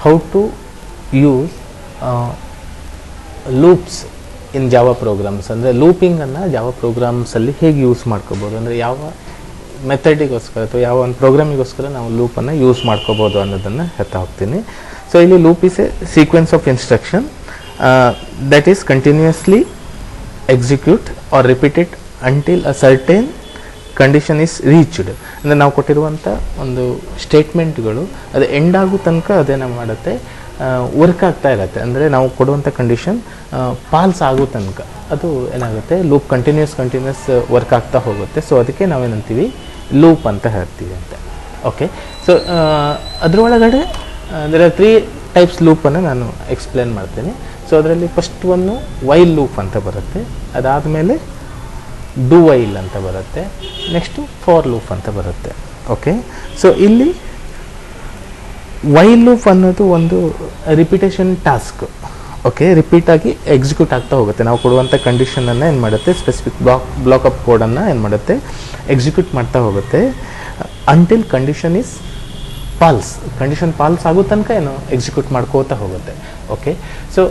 How to use loops in Java programs. ಅಂದರೆ ಲೂಪಿಂಗನ್ನು Java ಪ್ರೋಗ್ರಾಮ್ಸಲ್ಲಿ ಹೇಗೆ ಯೂಸ್ ಮಾಡ್ಕೋಬೋದು, ಅಂದರೆ ಯಾವ ಮೆಥಡಿಗೋಸ್ಕರ ಅಥವಾ ಯಾವ ಒಂದು ಪ್ರೋಗ್ರಾಮಿಗೋಸ್ಕರ ನಾವು ಲೂಪನ್ನು ಯೂಸ್ ಮಾಡ್ಕೋಬೋದು ಅನ್ನೋದನ್ನು ಹೇಳ್ತಾ ಹೋಗ್ತೀನಿ. ಸೊ ಇಲ್ಲಿ loop is a sequence of instruction that is continuously execute or repeated until a certain condition is reached. ಅಂದರೆ ನಾವು ಕೊಟ್ಟಿರುವಂಥ ಒಂದು ಸ್ಟೇಟ್ಮೆಂಟ್ಗಳು ಅದು ಎಂಡ್ ಆಗೋ ತನಕ ಅದೇನು ಮಾಡುತ್ತೆ, ವರ್ಕ್ ಆಗ್ತಾ ಇರುತ್ತೆ. ಅಂದರೆ ನಾವು ಕೊಡುವಂಥ ಕಂಡೀಷನ್ ಪಾಲ್ಸ್ ಆಗೋ ತನಕ ಅದು ಏನಾಗುತ್ತೆ, ಲೂಪ್ ಕಂಟಿನ್ಯೂಸ್ ವರ್ಕ್ ಆಗ್ತಾ ಹೋಗುತ್ತೆ. ಸೊ ಅದಕ್ಕೆ ನಾವೇನಂತೀವಿ, ಲೂಪ್ ಅಂತ ಹೇಳ್ತೀವಿ ಅಂತ. ಓಕೆ, ಸೊ ಅದರೊಳಗಡೆ there are 3 ಟೈಪ್ಸ್ ಲೂಪನ್ನು ನಾನು ಎಕ್ಸ್ಪ್ಲೇನ್ ಮಾಡ್ತೀನಿ. ಸೊ ಅದರಲ್ಲಿ ಫಸ್ಟ್ ಒಂದು ವೈಲ್ ಲೂಪ್ ಅಂತ ಬರುತ್ತೆ, ಅದಾದಮೇಲೆ ಡು ವೈಲ್ ಅಂತ ಬರುತ್ತೆ, ನೆಕ್ಸ್ಟು ಫಾರ್ ಲೂಪ್ ಅಂತ ಬರುತ್ತೆ. ಓಕೆ, ಸೊ ಇಲ್ಲಿ ವೈಲ್ ಲೂಪ್ ಅನ್ನೋದು ಒಂದು ರಿಪಿಟೇಷನ್ ಟಾಸ್ಕ್. ಓಕೆ, ರಿಪೀಟಾಗಿ ಎಕ್ಸಿಕ್ಯೂಟ್ ಆಗ್ತಾ ಹೋಗುತ್ತೆ. ನಾವು ಕೊಡುವಂಥ ಕಂಡೀಷನನ್ನು ಏನು ಮಾಡುತ್ತೆ, ಸ್ಪೆಸಿಫಿಕ್ ಬ್ಲಾಕ್ ಆಫ್ ಕೋಡನ್ನು ಏನು ಮಾಡುತ್ತೆ, ಎಕ್ಸಿಕ್ಯೂಟ್ ಮಾಡ್ತಾ ಹೋಗುತ್ತೆ until condition is false. Condition false ಆಗೋ ತನಕ ಏನು ಎಕ್ಸಿಕ್ಯೂಟ್ ಮಾಡ್ಕೋತಾ ಹೋಗುತ್ತೆ. ಓಕೆ, ಸೊ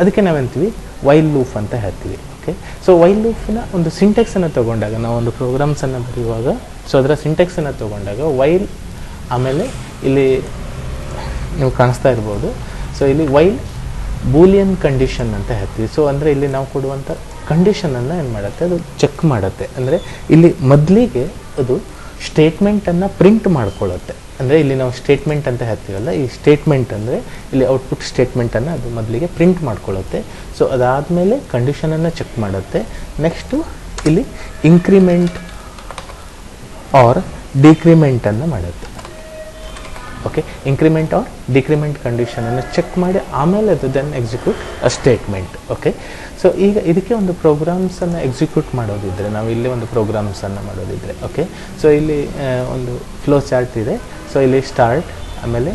ಅದಕ್ಕೆ ನಾವೆಂತೀವಿ ವೈಲ್ ಲೂಪ್ ಅಂತ ಹೇಳ್ತೀವಿ. ಓಕೆ, ಸೊ ವೈಲ್ ಲೂಪ್ನ ಒಂದು ಸಿಂಟೆಕ್ಸನ್ನು ತೊಗೊಂಡಾಗ, ನಾವು ಒಂದು ಪ್ರೋಗ್ರಾಮ್ಸನ್ನು ಬರೆಯುವಾಗ, ಸೊ ಅದರ ಸಿಂಟೆಕ್ಸನ್ನು ತೊಗೊಂಡಾಗ ವೈಲ್, ಆಮೇಲೆ ಇಲ್ಲಿ ನೀವು ಕಾಣಿಸ್ತಾ ಇರ್ಬೋದು, ಸೊ ಇಲ್ಲಿ ವೈಲ್ ಬೂಲಿಯನ್ ಕಂಡೀಷನ್ ಅಂತ ಹೇಳ್ತೀವಿ. ಸೊ ಅಂದರೆ ಇಲ್ಲಿ ನಾವು ಕೊಡುವಂಥ ಕಂಡೀಷನನ್ನು ಏನು ಮಾಡುತ್ತೆ, ಅದು ಚೆಕ್ ಮಾಡುತ್ತೆ. ಅಂದರೆ ಇಲ್ಲಿ ಮೊದಲಿಗೆ ಅದು ಸ್ಟೇಟ್ಮೆಂಟನ್ನು ಪ್ರಿಂಟ್ ಮಾಡ್ಕೊಳ್ಳುತ್ತೆ. ಅಂದರೆ ಇಲ್ಲಿ ನಾವು ಸ್ಟೇಟ್ಮೆಂಟ್ ಅಂತ ಹೇಳ್ತೀವಲ್ಲ, ಈ ಸ್ಟೇಟ್ಮೆಂಟ್ ಅಂದರೆ ಇಲ್ಲಿ ಔಟ್ಪುಟ್ ಸ್ಟೇಟ್ಮೆಂಟನ್ನು ಅದು ಮೊದಲಿಗೆ ಪ್ರಿಂಟ್ ಮಾಡ್ಕೊಳ್ಳುತ್ತೆ. ಸೊ ಅದಾದಮೇಲೆ ಕಂಡೀಷನನ್ನು ಚೆಕ್ ಮಾಡುತ್ತೆ. ನೆಕ್ಸ್ಟು ಇಲ್ಲಿ ಇನ್ಕ್ರಿಮೆಂಟ್ ಆರ್ ಡಿಕ್ರಿಮೆಂಟನ್ನು ಮಾಡುತ್ತೆ. ಓಕೆ, ಇನ್ಕ್ರಿಮೆಂಟ್ ಆರ್ ಡಿಕ್ರಿಮೆಂಟ್ ಕಂಡೀಷನನ್ನು ಚೆಕ್ ಮಾಡಿ ಆಮೇಲೆ ಅದು then execute a statement. Okay, so ಈಗ ಇದಕ್ಕೆ ಒಂದು ಪ್ರೋಗ್ರಾಮ್ಸನ್ನು ಎಕ್ಸಿಕ್ಯೂಟ್ ಮಾಡೋದಿದ್ದರೆ, ನಾವು ಇಲ್ಲಿ ಒಂದು ಪ್ರೋಗ್ರಾಮ್ಸನ್ನು ಮಾಡೋದಿದ್ದರೆ, ಓಕೆ, ಸೊ ಇಲ್ಲಿ ಒಂದು ಫ್ಲೋ ಚಾರ್ಟ್ ಇದೆ. ಸೊ ಇಲ್ಲಿ ಸ್ಟಾರ್ಟ್, ಆಮೇಲೆ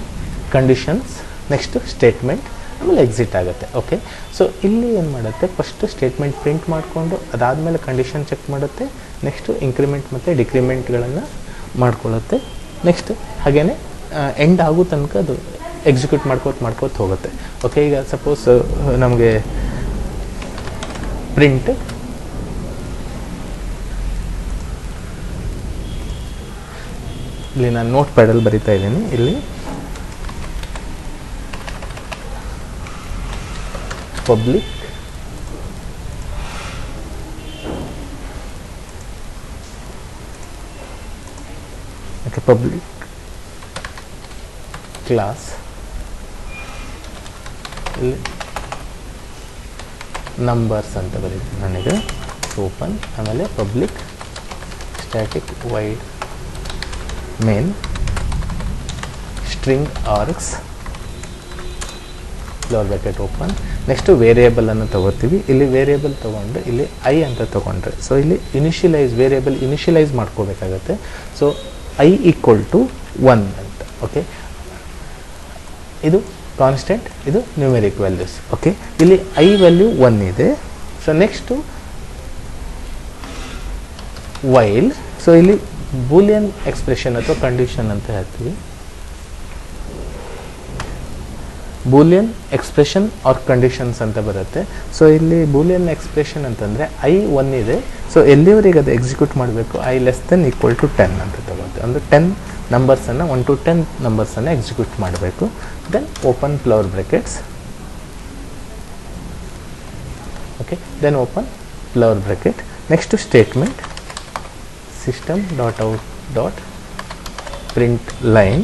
ಕಂಡೀಷನ್ಸ್, ನೆಕ್ಸ್ಟು ಸ್ಟೇಟ್ಮೆಂಟ್, ಆಮೇಲೆ ಎಕ್ಸಿಟ್ ಆಗುತ್ತೆ. ಓಕೆ, ಸೊ ಇಲ್ಲಿ ಏನು ಮಾಡುತ್ತೆ, ಫಸ್ಟು ಸ್ಟೇಟ್ಮೆಂಟ್ ಪ್ರಿಂಟ್ ಮಾಡಿಕೊಂಡು ಅದಾದಮೇಲೆ ಕಂಡೀಷನ್ ಚೆಕ್ ಮಾಡುತ್ತೆ, ನೆಕ್ಸ್ಟು ಇನ್ಕ್ರಿಮೆಂಟ್ ಮತ್ತು ಡಿಕ್ರಿಮೆಂಟ್ಗಳನ್ನು ಮಾಡ್ಕೊಳ್ಳುತ್ತೆ. ನೆಕ್ಸ್ಟ್ ಹಾಗೇ ಎಂಡ್ ಆಗೋ ತನಕ ಅದು ಎಕ್ಸಿಕ್ಯೂಟ್ ಮಾಡ್ಕೋತ ಹೋಗುತ್ತೆ. ಓಕೆ, ಈಗ ಸಪೋಸ್ ನಮಗೆ ಪ್ರಿಂಟ್ ಇಲ್ಲಿ ನಾನು ನೋಟ್ ಪ್ಯಾಡಲ್ಲಿ ಬರಿತಾ ಇದ್ದೀನಿ. ಇಲ್ಲಿ ಪಬ್ಲಿಕ್ ಪಬ್ಲಿಕ್ ಕ್ಲಾಸ್, ಇಲ್ಲಿ ನಂಬರ್ಸ್ ಅಂತ ಬರೀತೀನಿ ನನಗೆ, ಓಪನ್, ಆಮೇಲೆ public static void main string args flower bracket open. Next ವೇರಿಯೇಬಲನ್ನು ತೊಗೋತೀವಿ. ಇಲ್ಲಿ ವೇರಿಯೇಬಲ್ ತೊಗೊಂಡ್ರೆ ಇಲ್ಲಿ ಐ ಅಂತ ತೊಗೊಂಡ್ರೆ, ಸೊ ಇಲ್ಲಿ ವೇರಿಯೇಬಲ್ ಇನಿಷಿಯಲೈಸ್ ಮಾಡ್ಕೋಬೇಕಾಗತ್ತೆ. ಸೊ ಐ ಈಕ್ವಲ್ ಟು 1 ಅಂತ. ಓಕೆ, ಇದು ಕಾನ್ಸ್ಟೆಂಟ್, ಇದು ನ್ಯೂಮೆರಿಕ್ ವ್ಯಾಲ್ಯೂಸ್. ಓಕೆ, ಇಲ್ಲಿ ಐ ವ್ಯಾಲ್ಯೂ 1 ಇದೆ. ಸೊ ನೆಕ್ಸ್ಟು ವೈಲ್, ಸೊ ಇಲ್ಲಿ ಬೂಲಿಯನ್ ಎಕ್ಸ್ಪ್ರೆಷನ್ ಅಥವಾ ಕಂಡೀಷನ್ ಅಂತ ಹೇಳ್ತೀವಿ. ಬೂಲಿಯನ್ ಎಕ್ಸ್ಪ್ರೆಷನ್ ಆರ್ ಕಂಡೀಷನ್ಸ್ ಅಂತ ಬರುತ್ತೆ. ಸೊ ಇಲ್ಲಿ ಬೂಲಿಯನ್ ಎಕ್ಸ್ಪ್ರೆಷನ್ ಅಂತಂದರೆ ಐ 1 ಇದೆ. ಸೊ ಎಲ್ಲಿವರೆಗೆ ಅದು ಎಕ್ಸಿಕ್ಯೂಟ್ ಮಾಡಬೇಕು, I less than equal to 10 ಅಂತ ತಗೊಳುತ್ತೆ. ಅಂದರೆ 10 ನಂಬರ್ಸನ್ನು 1 to 10 ನಂಬರ್ಸನ್ನು ಎಕ್ಸಿಕ್ಯೂಟ್ ಮಾಡಬೇಕು. Then open flower brackets. Okay, then open flower bracket. Next statement system dot out dot print line,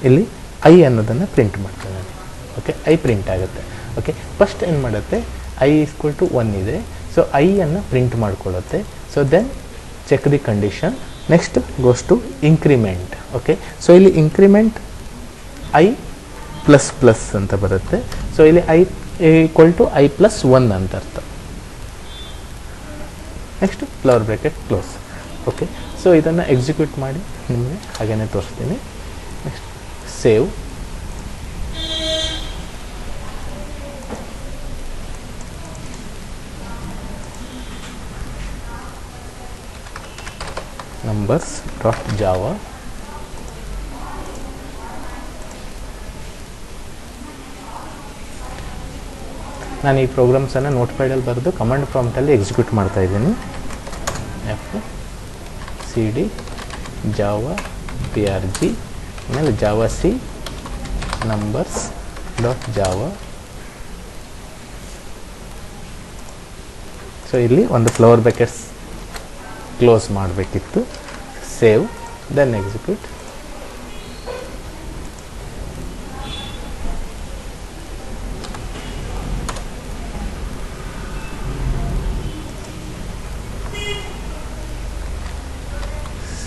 ಇಲ್ಲಿ ಐ ಅನ್ನೋದನ್ನು ಪ್ರಿಂಟ್ ಮಾಡ್ತೇನೆ. ಓಕೆ, ಐ ಪ್ರಿಂಟ್ ಆಗುತ್ತೆ. ಓಕೆ, ಫಸ್ಟ್ ಏನು ಮಾಡುತ್ತೆ, ಐ ಈಕ್ವಲ್ ಟು 1 ಇದೆ. ಸೊ ಐಯನ್ನು ಪ್ರಿಂಟ್ ಮಾಡ್ಕೊಳ್ಳುತ್ತೆ. So then check the condition. Next goes to increment. Okay, so ಇಲ್ಲಿ ಇನ್ಕ್ರಿಮೆಂಟ್ ಐ ಪ್ಲಸ್ ಪ್ಲಸ್ ಅಂತ ಬರುತ್ತೆ. ಸೊ ಇಲ್ಲಿ I equal to I plus 1 ಅಂತ ಅರ್ಥ. Next flower bracket close. Okay, so ಇದನ್ನು ಎಕ್ಸಿಕ್ಯೂಟ್ ಮಾಡಿ ನಿಮಗೆ ಹಾಗೇ ತೋರಿಸ್ತೀನಿ. Next save. numbers.java ನಾನು ಈ ಪ್ರೋಗ್ರಾಮ್ಸನ್ನು ನೋಟ್ ಪ್ಯಾಡಲ್ಲಿ ಬರೆದು ಕಮಾಂಡ್ ಪ್ರಾಂಪ್ಟಲ್ಲಿ ಎಕ್ಸಿಕ್ಯೂಟ್ ಮಾಡ್ತಾ ಇದ್ದೀನಿ. F C D Java PRG ಆಮೇಲೆ Java C numbers dot Java. So ಇಲ್ಲಿ ಒಂದು ಫ್ಲವರ್ ಬ್ರಾಕೆಟ್ಸ್ ಕ್ಲೋಸ್ ಮಾಡಬೇಕಿತ್ತು. Save then execute.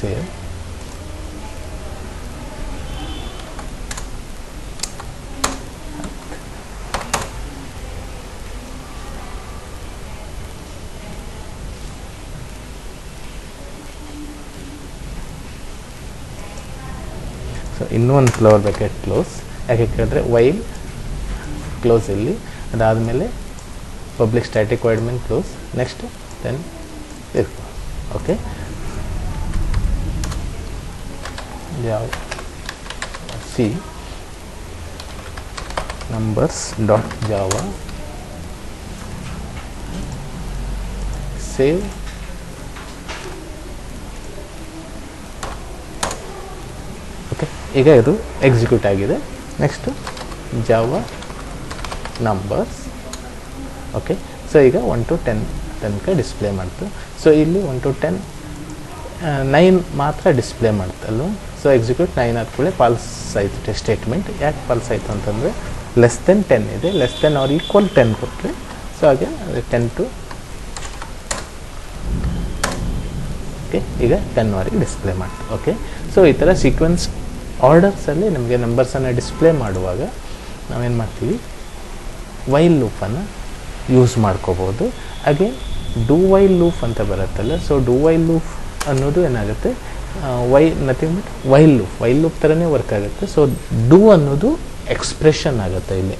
Save. So ಇನ್ನೂ ಒಂದು ಫ್ಲವರ್ ಬ್ರಾಕೆಟ್ ಕ್ಲೋಸ್. ಯಾಕೆ ಕೇಳಿದ್ರೆ ವೈಲ್ ಕ್ಲೋಸ್ ಇಲ್ಲಿ, ಅದಾದಮೇಲೆ public static void main close, next then ಇರ್ಕೊ. ಓಕೆ, ಯಾವ ಸಿ numbers dot Java. Save. Okay, ಈಗ ಇದು ಎಕ್ಸಿಕ್ಯೂಟ್ ಆಗಿದೆ. Next Java numbers. Okay, so ಈಗ 1 to 10 ತನಕ ಡಿಸ್ಪ್ಲೇ ಮಾಡ್ತು. ಸೊ ಇಲ್ಲಿ 1 to 10 9 ಮಾತ್ರ ಡಿಸ್ಪ್ಲೇ ಮಾಡ್ತಲ್ವ. ಸೊ ಎಕ್ಸಿಕ್ಯೂಟ್ 9 ಆದ್ಮೇಲೆ ಪಾಲ್ಸ್ ಆಯಿತು ಸ್ಟೇಟ್ಮೆಂಟ್. ಯಾಕೆ ಪಾಲ್ಸ್ ಆಯಿತು ಅಂತಂದರೆ ಲೆಸ್ ದೆನ್ 10 ಇದೆ, ಲೆಸ್ ದೆನ್ ಆರ್ ಈಕ್ವಲ್ 10 ಕೊಟ್ಟರೆ ಸೊ ಹಾಗೆ 10 to ಓಕೆ ಈಗ 10ವರೆಗೆ ಡಿಸ್ಪ್ಲೇ ಮಾಡ್ತು. ಓಕೆ, ಸೊ ಈ ಥರ ಸೀಕ್ವೆನ್ಸ್ ಆರ್ಡರ್ಸಲ್ಲಿ ನಮಗೆ ನಂಬರ್ಸನ್ನು ಡಿಸ್ಪ್ಲೇ ಮಾಡುವಾಗ ನಾವೇನು ಮಾಡ್ತೀವಿ, ವೈಲ್ ಲೂಪನ್ನು ಯೂಸ್ ಮಾಡ್ಕೋಬೋದು. ಅಗೇನ್ ಡೂ ವೈಲ್ ಲೂಪ್ ಅಂತ ಬರುತ್ತಲ್ಲ, ಸೊ ಡೂ ವೈಲ್ ಲೂಪ್ ಅನ್ನೋದು ಏನಾಗುತ್ತೆ, ನಥಿಂಗ್ ಬಟ್ ವೈಲ್ ಲೂಪ್ ಥರನೇ ವರ್ಕ್ ಆಗುತ್ತೆ. ಸೊ ಡೂ ಅನ್ನೋದು ಎಕ್ಸ್ಪ್ರೆಷನ್ ಆಗುತ್ತೆ ಇಲ್ಲಿ.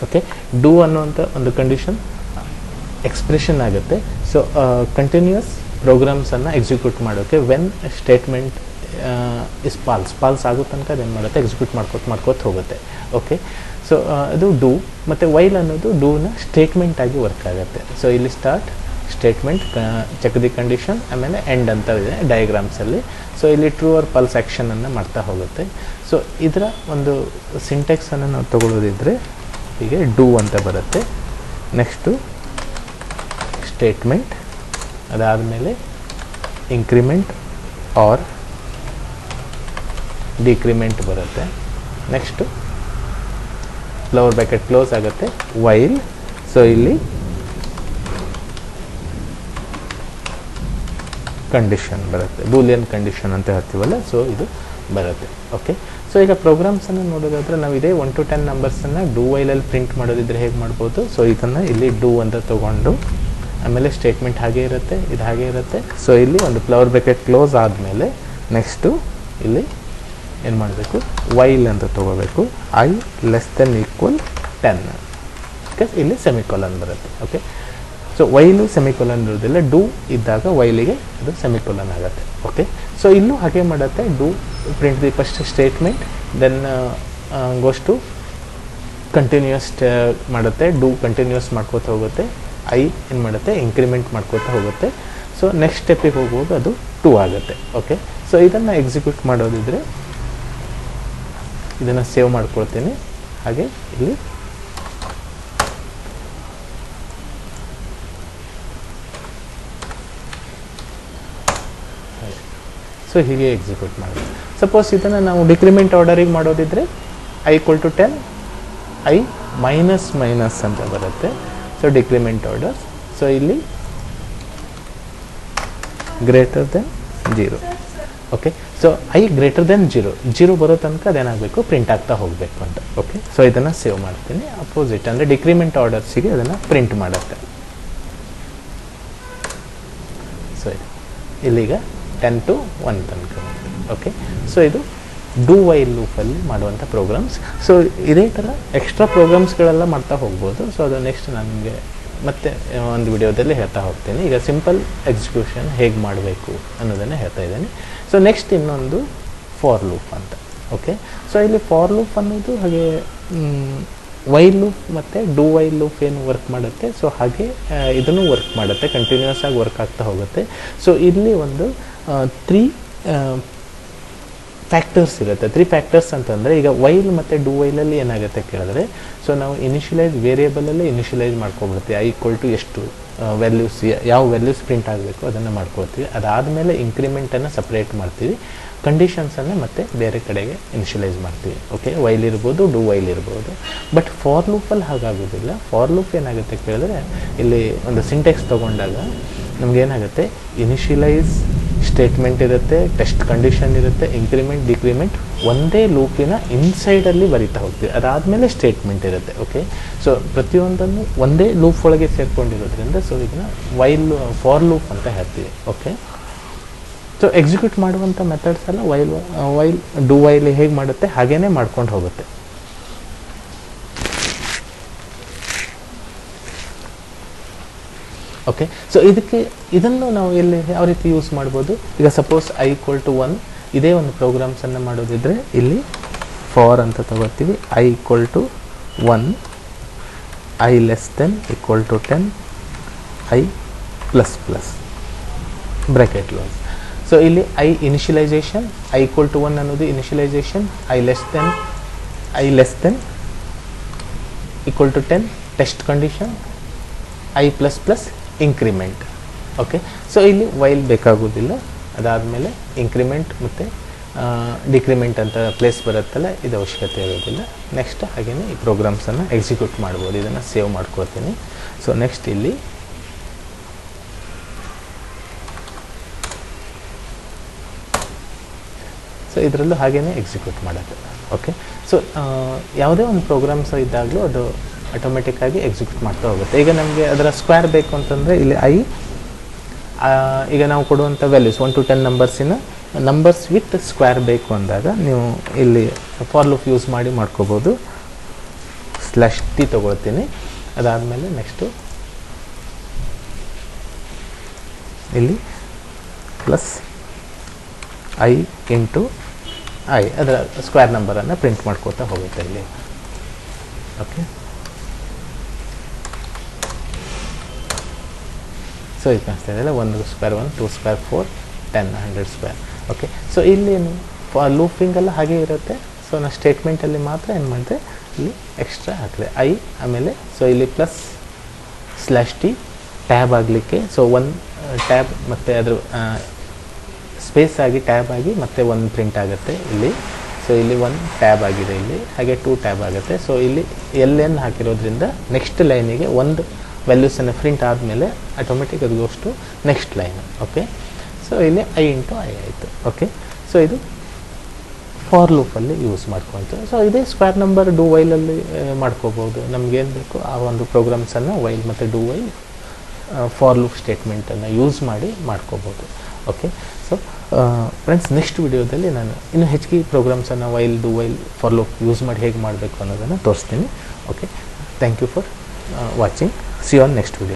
ಓಕೆ, ಡೂ ಅನ್ನೋಂಥ ಒಂದು ಕಂಡೀಷನ್ ಎಕ್ಸ್ಪ್ರೆಷನ್ ಆಗುತ್ತೆ. ಸೊ ಕಂಟಿನ್ಯೂಸ್ ಪ್ರೋಗ್ರಾಮ್ಸನ್ನು ಎಕ್ಸಿಕ್ಯೂಟ್ ಮಾಡೋಕ್ಕೆ ವೆನ್ ಸ್ಟೇಟ್ಮೆಂಟ್ ಇಸ್ ಪಾಲ್ಸ್ ಆಗೋ ತನಕ ಅದೇನು ಮಾಡುತ್ತೆ, ಎಕ್ಸಿಕ್ಯೂಟ್ ಮಾಡ್ಕೋತ ಹೋಗುತ್ತೆ. ಓಕೆ, ಸೊ ಅದು ಡೂ ಮತ್ತು ವೈಲ್ ಅನ್ನೋದು ಡೂನ ಸ್ಟೇಟ್ಮೆಂಟ್ ಆಗಿ ವರ್ಕ್ ಆಗುತ್ತೆ. ಸೊ ಇಲ್ಲಿ start statement, check the condition, ಆಮೇಲೆ ಎಂಡ್ ಅಂತ ಇದೆ ಡಯಾಗ್ರಾಮ್ಸಲ್ಲಿ. ಸೊ ಇಲ್ಲಿ ಟ್ರೂ ಆರ್ ಫಾಲ್ಸ್ ಆ್ಯಕ್ಷನನ್ನು ಮಾಡ್ತಾ ಹೋಗುತ್ತೆ. ಸೊ ಇದರ ಒಂದು ಸಿಂಟೆಕ್ಸನ್ನು ನಾವು ತಗೊಳ್ಳೋದಿದ್ದರೆ ಹೀಗೆ ಡೂ ಅಂತ ಬರುತ್ತೆ. ನೆಕ್ಸ್ಟು ಸ್ಟೇಟ್ಮೆಂಟ್, ಅದಾದಮೇಲೆ ಇಂಕ್ರಿಮೆಂಟ್ ಆರ್ ಡಿಕ್ರಿಮೆಂಟ್ ಬರುತ್ತೆ. ನೆಕ್ಸ್ಟು ಫ್ಲವರ್ ಬ್ರಾಕೆಟ್ ಕ್ಲೋಸ್ ಆಗುತ್ತೆ, ವೈಲ್. ಸೊ ಇಲ್ಲಿ ಕಂಡೀಷನ್ ಬರುತ್ತೆ, ಬೂಲಿಯನ್ ಕಂಡೀಷನ್ ಅಂತ ಹೇಳ್ತೀವಲ್ಲ, ಸೊ ಇದು ಬರುತ್ತೆ. ಓಕೆ, ಸೊ ಈಗ ಪ್ರೋಗ್ರಾಮ್ಸನ್ನು ನೋಡೋದಾದರೆ ನಾವು ಇದೇ 1 to 10 ನಂಬರ್ಸನ್ನು ಡೂ ವೈಲಲ್ಲಿ ಪ್ರಿಂಟ್ ಮಾಡೋದಿದ್ರೆ ಹೇಗೆ ಮಾಡ್ಬೋದು. ಸೊ ಇದನ್ನು ಇಲ್ಲಿ ಡೂ ಅಂತ ತೊಗೊಂಡು ಆಮೇಲೆ ಸ್ಟೇಟ್ಮೆಂಟ್ ಹಾಗೆ ಇರುತ್ತೆ, ಇದು ಹಾಗೆ ಇರುತ್ತೆ. ಸೊ ಇಲ್ಲಿ ಒಂದು ಫ್ಲವರ್ ಬ್ರಾಕೆಟ್ ಕ್ಲೋಸ್ ಆದಮೇಲೆ ನೆಕ್ಸ್ಟು ಇಲ್ಲಿ ಏನು ಮಾಡಬೇಕು, ವೈಲ್ ಅಂತ ತೊಗೋಬೇಕು, I less than equal 10. Okay, ಇಲ್ಲಿ ಸೆಮಿಕೋಲನ್ ಬರುತ್ತೆ. ಓಕೆ, ಸೊ ವೈಲು ಸೆಮಿಕೋಲನ್ ಇರೋದಿಲ್ಲ, ಡೂ ಇದ್ದಾಗ ವೈಲಿಗೆ ಅದು ಸೆಮಿಕೋಲನ್ ಆಗುತ್ತೆ. ಓಕೆ, ಸೊ ಇಲ್ಲೂ ಹಾಗೆ ಮಾಡುತ್ತೆ, do print the first statement, then goes to continues ಮಾಡುತ್ತೆ, ಡೂ ಕಂಟಿನ್ಯೂಸ್ ಮಾಡ್ಕೋತಾ ಹೋಗುತ್ತೆ, ಐ ಏನು ಮಾಡುತ್ತೆ ಇಂಕ್ರಿಮೆಂಟ್ ಮಾಡ್ಕೋತಾ ಹೋಗುತ್ತೆ. ಸೊ ನೆಕ್ಸ್ಟ್ ಸ್ಟೆಪ್ಪಿಗೆ ಹೋಗುವಾಗ ಅದು 2 ಆಗುತ್ತೆ. ಓಕೆ, ಸೊ ಇದನ್ನು ಎಕ್ಸಿಕ್ಯೂಟ್ ಮಾಡೋದಿದ್ರೆ ಇದನ್ನು ಸೇವ್ ಮಾಡ್ಕೊಳ್ತೀನಿ. ಹಾಗೆ ಇಲ್ಲಿ ಸೊ ಹೀಗೆ ಎಕ್ಸಿಕ್ಯೂಟ್ ಮಾಡೋದು. ಸಪೋಸ್ ಇದನ್ನು ನಾವು ಡಿಕ್ರಿಮೆಂಟ್ ಆರ್ಡರಿಗೆ ಮಾಡೋದಿದ್ರೆ I = 10, I ಮೈನಸ್ ಅಂತ ಬರುತ್ತೆ. ಸೊ ಡಿಕ್ರಿಮೆಂಟ್ ಆರ್ಡರ್, ಸೊ ಇಲ್ಲಿ greater than 0. Okay, so I greater than 0 ಬರೋ ತನಕ ಅದೇನಾಗಬೇಕು, ಪ್ರಿಂಟ್ ಆಗ್ತಾ ಹೋಗಬೇಕು ಅಂತ. ಓಕೆ, ಸೊ ಇದನ್ನು ಸೇವ್ ಮಾಡ್ತೀನಿ. ಅಪೋಸಿಟ್ ಅಂದರೆ ಡಿಕ್ರಿಮೆಂಟ್ ಆರ್ಡರ್ಸಿಗೆ ಅದನ್ನು ಪ್ರಿಂಟ್ ಮಾಡುತ್ತೆ. ಸೊ ಇಲ್ಲಿಗ 10 to 1 ತನಕ. ಓಕೆ, ಸೊ ಇದು ಡೂ ವೈಲ್ ಲೂಪಲ್ಲಿ ಮಾಡುವಂಥ ಪ್ರೋಗ್ರಾಮ್ಸ್. ಸೊ ಇದೇ ಥರ ಎಕ್ಸ್ಟ್ರಾ ಪ್ರೋಗ್ರಾಮ್ಸ್ಗಳೆಲ್ಲ ಮಾಡ್ತಾ ಹೋಗ್ಬೋದು. ಸೊ ಅದು ನೆಕ್ಸ್ಟ್ ನನಗೆ ಮತ್ತೆ ಒಂದು ವಿಡಿಯೋದಲ್ಲಿ ಹೇಳ್ತಾ ಹೋಗ್ತೀನಿ. ಈಗ ಸಿಂಪಲ್ ಎಕ್ಸಿಕ್ಯೂಷನ್ ಹೇಗೆ ಮಾಡಬೇಕು ಅನ್ನೋದನ್ನು ಹೇಳ್ತಾ ಇದ್ದೀನಿ. ಸೊ ನೆಕ್ಸ್ಟ್ ಇನ್ನೊಂದು ಫಾರ್ ಲೂಪ್ ಅಂತ. ಓಕೆ, ಸೊ ಇಲ್ಲಿ ಫಾರ್ ಲೂಪ್ ಅನ್ನೋದು ಹಾಗೆ ವೈಲ್ ಲೂಪ್ ಮತ್ತು ಡೂ ವೈಲ್ ಲೂಪ್ ಏನು ವರ್ಕ್ ಮಾಡುತ್ತೆ, ಸೊ ಹಾಗೆ ಇದನ್ನು ವರ್ಕ್ ಮಾಡುತ್ತೆ, ಕಂಟಿನ್ಯೂಸ್ ಆಗಿ ವರ್ಕ್ ಆಗ್ತಾ ಹೋಗುತ್ತೆ. ಸೊ ಇಲ್ಲಿ ಒಂದು 3 ಫ್ಯಾಕ್ಟರ್ಸ್ ಇರುತ್ತೆ. 3 ಫ್ಯಾಕ್ಟರ್ಸ್ ಅಂತಂದರೆ, ಈಗ ವೈಲ್ ಮತ್ತು ಡೂ ವೈಲಲ್ಲಿ ಏನಾಗುತ್ತೆ ಕೇಳಿದ್ರೆ, ಸೊ ನಾವು ಇನಿಷಿಯಲೈಸ್ ವೇರಿಯೇಬಲಲ್ಲಿ ಇನಿಷಿಯಲೈಸ್ ಮಾಡ್ಕೊಬಿಡ್ತೀವಿ. i = ಎಷ್ಟು ವ್ಯಾಲ್ಯೂಸ್, ಯಾವ ವ್ಯಾಲ್ಯೂಸ್ ಪ್ರಿಂಟ್ ಆಗಬೇಕು ಅದನ್ನು ಮಾಡ್ಕೊಳ್ತೀವಿ. ಅದಾದಮೇಲೆ ಇಂಕ್ರಿಮೆಂಟನ್ನು ಸಪ್ರೇಟ್ ಮಾಡ್ತೀವಿ, ಕಂಡೀಷನ್ಸನ್ನು ಮತ್ತೆ ಬೇರೆ ಕಡೆಗೆ ಇನಿಷಿಯಲೈಸ್ ಮಾಡ್ತೀವಿ. ಓಕೆ, ವೈಲ್ ಇರ್ಬೋದು, ಡೂ ವೈಲ್ ಇರ್ಬೋದು. ಬಟ್ ಫಾರ್ ಲೂಪಲ್ಲಿ ಹಾಗಾಗೋದಿಲ್ಲ. ಫಾರ್ ಲೂಪ್ ಏನಾಗುತ್ತೆ ಕೇಳಿದ್ರೆ, ಇಲ್ಲಿ ಒಂದು ಸಿಂಟೆಕ್ಸ್ ತೊಗೊಂಡಾಗ ನಮಗೇನಾಗುತ್ತೆ, ಇನಿಷಿಯಲೈಸ್ ಸ್ಟೇಟ್ಮೆಂಟ್ ಇರುತ್ತೆ, ಟೆಸ್ಟ್ ಕಂಡೀಷನ್ ಇರುತ್ತೆ, ಇಂಕ್ರಿಮೆಂಟ್ ಡಿಕ್ರಿಮೆಂಟ್ ಒಂದೇ ಲೂಪಿನ ಇನ್ಸೈಡಲ್ಲಿ ಬರಿತಾ ಹೋಗ್ತೀವಿ. ಅದಾದಮೇಲೆ ಸ್ಟೇಟ್ಮೆಂಟ್ ಇರುತ್ತೆ. ಓಕೆ, ಸೊ ಪ್ರತಿಯೊಂದನ್ನು ಒಂದೇ ಲೂಪ್ ಒಳಗೆ ಸೇರ್ಕೊಂಡಿರೋದ್ರಿಂದ ಸೊ ಇದನ್ನು ಫಾರ್ ಲೂಪ್ ಅಂತ ಹೇಳ್ತೀವಿ. ಓಕೆ, ಸೊ ಎಕ್ಸಿಕ್ಯೂಟ್ ಮಾಡುವಂಥ ಮೆಥಡ್ಸ್ ಎಲ್ಲ ವೈಲ್ ಡೂ ವೈಲ್ ಹೇಗೆ ಮಾಡುತ್ತೆ ಹಾಗೇ ಮಾಡ್ಕೊಂಡು ಹೋಗುತ್ತೆ. ಓಕೆ, ಸೊ ಇದನ್ನು ನಾವು ಯಾವ ರೀತಿ ಯೂಸ್ ಮಾಡ್ಬೋದು, ಈಗ ಸಪೋಸ್ i = 1 ಇದೇ ಒಂದು ಪ್ರೋಗ್ರಾಮ್ಸನ್ನು ಮಾಡೋದಿದ್ರೆ ಇಲ್ಲಿ ಫಾರ್ ಅಂತ ತಗೋತೀವಿ. i = 1, i <= 10, i ++ bracket close. So ಇಲ್ಲಿ ಇನಿಷಿಯಲೈಸೇಷನ್, i = 1 ಅನ್ನೋದು initialisation, i = 10 test condition, i ++ increment. Okay, so ಇಲ್ಲಿ ವೈಲ್ ಬೇಕಾಗೋದಿಲ್ಲ. ಅದಾದಮೇಲೆ ಇಂಕ್ರಿಮೆಂಟ್ ಮತ್ತು ಡಿಕ್ರಿಮೆಂಟ್ ಅಂತ ಪ್ಲೇಸ್ ಬರುತ್ತಲ್ಲ, ಇದು ಅವಶ್ಯಕತೆ ಇರೋದಿಲ್ಲ. ನೆಕ್ಸ್ಟ್ ಹಾಗೆಯೇ ಈ ಪ್ರೋಗ್ರಾಮ್ಸನ್ನು ಎಕ್ಸಿಕ್ಯೂಟ್ ಮಾಡ್ಬೋದು. ಇದನ್ನು ಸೇವ್ ಮಾಡ್ಕೊಳ್ತೀನಿ. ಸೊ ನೆಕ್ಸ್ಟ್ ಇಲ್ಲಿ ಸೊ ಇದರಲ್ಲೂ ಹಾಗೆಯೇ ಎಕ್ಸಿಕ್ಯೂಟ್ ಮಾಡೋದು. ಓಕೆ, ಸೊ ಯಾವುದೇ ಒಂದು ಪ್ರೋಗ್ರಾಮ್ಸ್ ಇದ್ದಾಗಲೂ ಅದು ಆಟೋಮೆಟಿಕ್ಕಾಗಿ ಎಕ್ಸಿಕ್ಯೂಟ್ ಮಾಡ್ತಾ ಹೋಗುತ್ತೆ. ಈಗ ನಮಗೆ ಅದರ ಸ್ಕ್ವೇರ್ ಬೇಕು ಅಂತಂದರೆ ಇಲ್ಲಿ ಈಗ ನಾವು ಕೊಡುವಂಥ values 1 to 10 numbers with square ಬೇಕು ಅಂದಾಗ ನೀವು ಇಲ್ಲಿ ಫಾರ್ ಲೂಪ್ ಯೂಸ್ ಮಾಡಿ ಮಾಡ್ಕೋಬೋದು. /t ತೊಗೊಳ್ತೀನಿ. ಅದಾದಮೇಲೆ ನೆಕ್ಸ್ಟು ಇಲ್ಲಿ +i × i ಅದರ ಸ್ಕ್ವೇರ್ ನಂಬರನ್ನು ಪ್ರಿಂಟ್ ಮಾಡ್ಕೋತಾ ಹೋಗುತ್ತೆ ಇಲ್ಲಿ. ಓಕೆ, ಸೊ ಇದು ಕಾಣಿಸ್ತಾ ಇದೆಯಲ್ಲ, 1 ಸ್ಕ್ವೇರ್ 1, 2 ಸ್ಕ್ವೇರ್ 4, 10, 100 ಓಕೆ, ಸೊ ಇಲ್ಲಿ ಲೂಪಿಂಗೆಲ್ಲ ಹಾಗೆ ಇರುತ್ತೆ. ಸೊ ನಾನು ಸ್ಟೇಟ್ಮೆಂಟಲ್ಲಿ ಮಾತ್ರ ಏನು ಮಾಡಿದೆ, ಇಲ್ಲಿ ಎಕ್ಸ್ಟ್ರಾ ಹಾಕಿದೆ ಆಮೇಲೆ ಸೊ ಇಲ್ಲಿ +/t ಟ್ಯಾಬ್ ಆಗಲಿಕ್ಕೆ. ಸೊ 1 ಟ್ಯಾಬ್ ಮತ್ತು ಅದ್ರ ಸ್ಪೇಸ್ ಆಗಿ ಟ್ಯಾಬ್ ಆಗಿ ಮತ್ತೆ 1 ಪ್ರಿಂಟ್ ಆಗುತ್ತೆ ಇಲ್ಲಿ. ಸೊ ಇಲ್ಲಿ 1 ಟ್ಯಾಬ್ ಆಗಿದೆ ಇಲ್ಲಿ, ಹಾಗೆ 2 ಟ್ಯಾಬ್ ಆಗುತ್ತೆ. ಸೊ ಇಲ್ಲಿ LN ಹಾಕಿರೋದ್ರಿಂದ ನೆಕ್ಸ್ಟ್ ಲೈನಿಗೆ 1 ವ್ಯಾಲ್ಯೂಸನ್ನು ಪ್ರಿಂಟ್ ಆದಮೇಲೆ ಆಟೋಮೆಟಿಕ್ ಅದು ಗೋಷ್ಟು ನೆಕ್ಸ್ಟ್ ಲೈನ್. ಓಕೆ, ಸೊ ಇಲ್ಲಿ i × i ಆಯಿತು. ಓಕೆ, ಸೊ ಇದು ಫಾರ್ ಲೂಪಲ್ಲಿ ಯೂಸ್ ಮಾಡ್ಕೊಳ್ತೀವಿ. ಸೊ ಇದೇ ಸ್ಕ್ವೇರ್ ನಂಬರ್ ಡೂ ವೈಲಲ್ಲಿ ಮಾಡ್ಕೋಬೋದು. ನಮಗೇನು ಬೇಕು ಆ ಒಂದು ಪ್ರೋಗ್ರಾಮ್ಸನ್ನು ವೈಲ್ ಮತ್ತು ಡೂ ವೈಲ್ ಫಾರ್ ಲೂಪ್ ಸ್ಟೇಟ್ಮೆಂಟನ್ನು ಯೂಸ್ ಮಾಡಿ ಮಾಡ್ಕೋಬೋದು. ಓಕೆ, ಸೊ ಫ್ರೆಂಡ್ಸ್, ನೆಕ್ಸ್ಟ್ ವಿಡಿಯೋದಲ್ಲಿ ನಾನು ಇನ್ನೂ ಹೆಚ್ಚಿಗೆ ಪ್ರೋಗ್ರಾಮ್ಸನ್ನು while do while for loop use ಮಾಡಿ ಹೇಗೆ ಮಾಡಬೇಕು ಅನ್ನೋದನ್ನು ತೋರಿಸ್ತೀನಿ. Okay, thank you for watching. See you on next video.